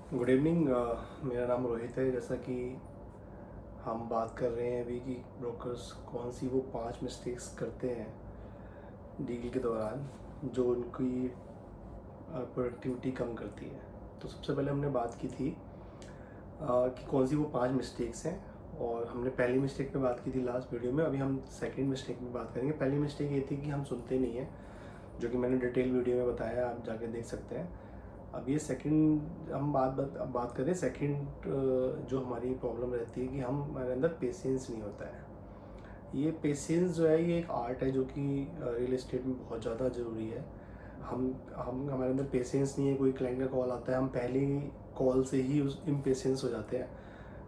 Good evening. मेरा नाम रोहित है। जैसा कि हम बात कर रहे हैं अभी कि ब्रोकर्स कौन सी वो 5 मिस्टेक्स करते हैं डील के दौरान जो उनकी प्रोडक्टिविटी कम करती है। तो सबसे पहले हमने बात की थी कि कौन सी वो 5 मिस्टेक्स हैं, और हमने पहली मिस्टेक पे बात की थी लास्ट वीडियो में। अभी हम सेकंड मिस्टेक में बात करेंगे। पहली मिस्टेक ये थी कि हम सुनते नहीं हैं, जो कि मैंने डिटेल वीडियो में बताया, आप जाके देख सकते हैं। अब ये सेकंड हम बात करें। सेकंड जो हमारी प्रॉब्लम रहती है कि हमारे अंदर पेशेंस नहीं होता है। ये पेशेंस जो है ये एक आर्ट है जो कि रियल एस्टेट में बहुत ज़्यादा ज़रूरी है। हम हमारे अंदर पेशेंस नहीं है। कोई क्लाइंट का कॉल आता है, हम पहले ही कॉल से ही उस इम्पेशेंस हो जाते हैं।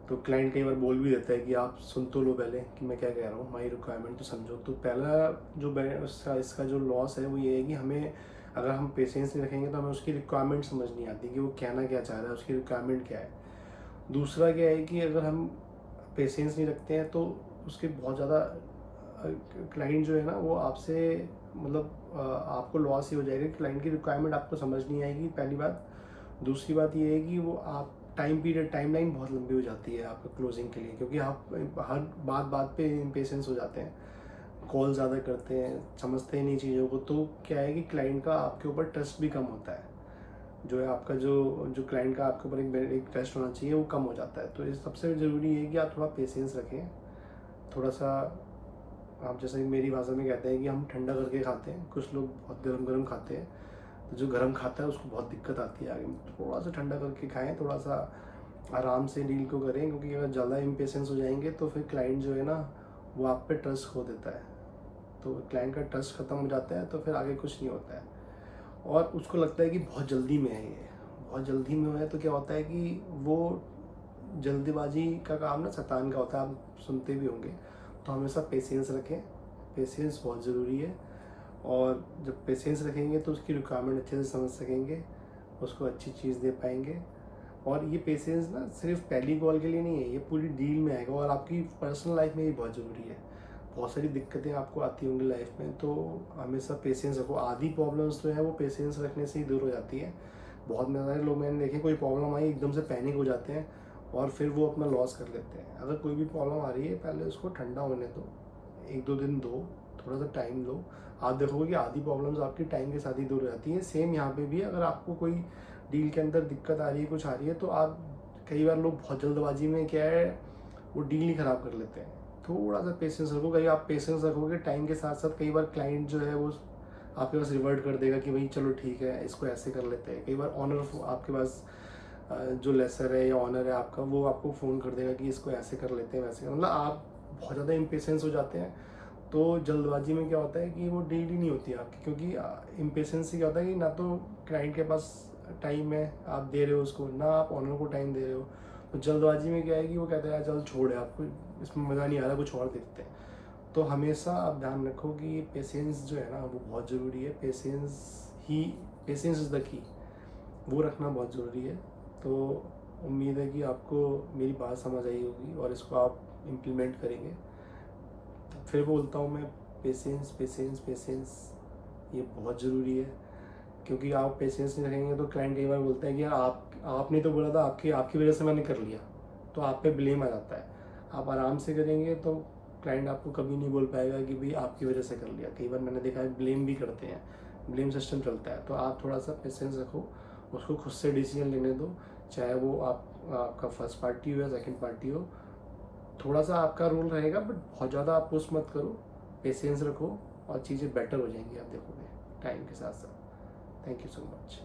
तो क्लाइंट कई बार बोल भी देता है कि आप सुन तो लो पहले कि मैं क्या कह रहा हूँ, हमारी रिक्वायरमेंट तो समझो। तो पहला जो इसका जो लॉस है वो ये है कि हमें, अगर हम पेशेंस नहीं रखेंगे तो हमें उसकी रिक्वायरमेंट समझ नहीं आती कि वो कहना क्या चाह रहा है, उसकी रिक्वायरमेंट क्या है। दूसरा क्या है कि अगर हम पेशेंस नहीं रखते हैं तो उसके बहुत ज़्यादा क्लाइंट जो है ना वो आपसे, मतलब आपको लॉस ही हो जाएगा। क्लाइंट की रिक्वायरमेंट आपको समझ नहीं आएगी, पहली बात। दूसरी बात ये है कि वो आप टाइमलाइन बहुत लंबी हो जाती है आपके क्लोजिंग के लिए, क्योंकि आप हर बात बात पे इम्पेशेंस हो जाते हैं, कॉल ज़्यादा करते हैं, समझते ही नहीं चीज़ों को। तो क्या है कि क्लाइंट का आपके ऊपर ट्रस्ट भी कम होता है। जो है आपका जो जो क्लाइंट का आपके ऊपर एक ट्रस्ट होना चाहिए वो कम हो जाता है। तो ये सबसे ज़रूरी है कि आप थोड़ा पेशेंस रखें। थोड़ा सा, आप जैसे मेरी भाषा में कहते हैं कि हम ठंडा करके खाते हैं, कुछ लोग बहुत गरम गरम खाते हैं। तो जो गरम खाता है उसको बहुत दिक्कत आती है आगे। थोड़ा सा ठंडा करके खाएं, थोड़ा सा आराम से डील को करें, क्योंकि अगर ज़्यादा इम्पेशेंस हो जाएंगे तो फिर क्लाइंट जो है ना वो आप पे ट्रस्ट खो देता है। तो क्लाइंट का ट्रस्ट ख़त्म हो जाता है तो फिर आगे कुछ नहीं होता है, और उसको लगता है कि बहुत जल्दी में है, ये बहुत जल्दी में है। तो क्या होता है कि वो जल्दीबाजी का काम ना शैतान का होता है, आप सुनते भी होंगे। तो हमेशा पेशेंस रखें, पेशेंस बहुत ज़रूरी है। और जब पेशेंस रखेंगे तो उसकी रिक्वायरमेंट अच्छे से समझ सकेंगे, उसको अच्छी चीज़ दे पाएंगे। और ये पेशेंस ना सिर्फ पहली कॉल के लिए नहीं है, ये पूरी डील में आएगा, और आपकी पर्सनल लाइफ में भी बहुत ज़रूरी है। बहुत सारी दिक्कतें आपको आती होंगी लाइफ में, तो हमेशा पेशेंस रखो। आधी प्रॉब्लम्स जो है वो पेशेंस रखने से ही दूर हो जाती है। बहुत सारे लोग मैंने देखे, कोई प्रॉब्लम आई एकदम से पैनिक हो जाते हैं और फिर वो अपना लॉस कर लेते हैं। अगर कोई भी प्रॉब्लम आ रही है, पहले उसको ठंडा होने दो, 1-2 दिन दो, थोड़ा सा टाइम लो। आप देखोगे कि आधी प्रॉब्लम्स आपकी टाइम के साथ ही दूर हो जाती हैं। सेम यहाँ पे भी अगर आपको कोई डील के अंदर दिक्कत आ रही है, कुछ आ रही है, तो आप, कई बार लोग बहुत जल्दबाजी में क्या है वो डील ही ख़राब कर लेते हैं। थोड़ा सा पेशेंस रखो। कहीं आप पेशेंस रखोगे टाइम के साथ साथ, कई बार क्लाइंट जो है वो आपके पास रिवर्ट कर देगा कि भाई चलो ठीक है, इसको ऐसे कर लेते हैं। कई बार ऑनर आपके पास जो लेसर है या ऑनर है आपका, वो आपको फ़ोन कर देगा कि इसको ऐसे कर लेते हैं, वैसे। मतलब आप बहुत ज़्यादा इम्पेशेंस हो जाते हैं। तो जल्दबाजी में क्या होता है कि वो डील ही नहीं होती आपकी, क्योंकि इम्पेशेंस से क्या होता है कि ना तो क्लाइंट के पास टाइम है आप दे रहे हो उसको, ना आप ऑनर को टाइम दे रहे हो। तो जल्दबाजी में क्या है कि वो कहता है यार चल छोड़, आपको इसमें मज़ा नहीं आ रहा, कुछ और देखते हैं। तो हमेशा आप ध्यान रखो कि पेशेंस जो है ना वो बहुत ज़रूरी है। पेशेंस इज़ द की, वो रखना बहुत ज़रूरी है। तो उम्मीद है कि आपको मेरी बात समझ आई होगी और इसको आप इम्प्लीमेंट करेंगे। फिर बोलता हूँ मैं, पेशेंस पेशेंस पेशेंस ये बहुत ज़रूरी है। क्योंकि आप पेशेंस नहीं रखेंगे तो क्लाइंट कई बार बोलते हैं कि यार आपने तो बोला था, आपकी आपकी वजह से मैंने कर लिया। तो आप पे ब्लेम आ जाता है। आप आराम से करेंगे तो क्लाइंट आपको कभी नहीं बोल पाएगा कि भाई आपकी वजह से कर लिया। कई बार मैंने देखा है ब्लेम भी करते हैं, ब्लेम सिस्टम चलता है। तो आप थोड़ा सा पेशेंस रखो, उसको खुद से डिसीजन लेने दो, चाहे वो आपका फर्स्ट पार्टी हो या सेकेंड पार्टी हो। थोड़ा सा आपका रोल रहेगा, बट बहुत ज़्यादा आप पुश मत करो, पेशेंस रखो और चीज़ें बेटर हो जाएंगी, आप देखोगे टाइम के साथ साथ। Thank you so much.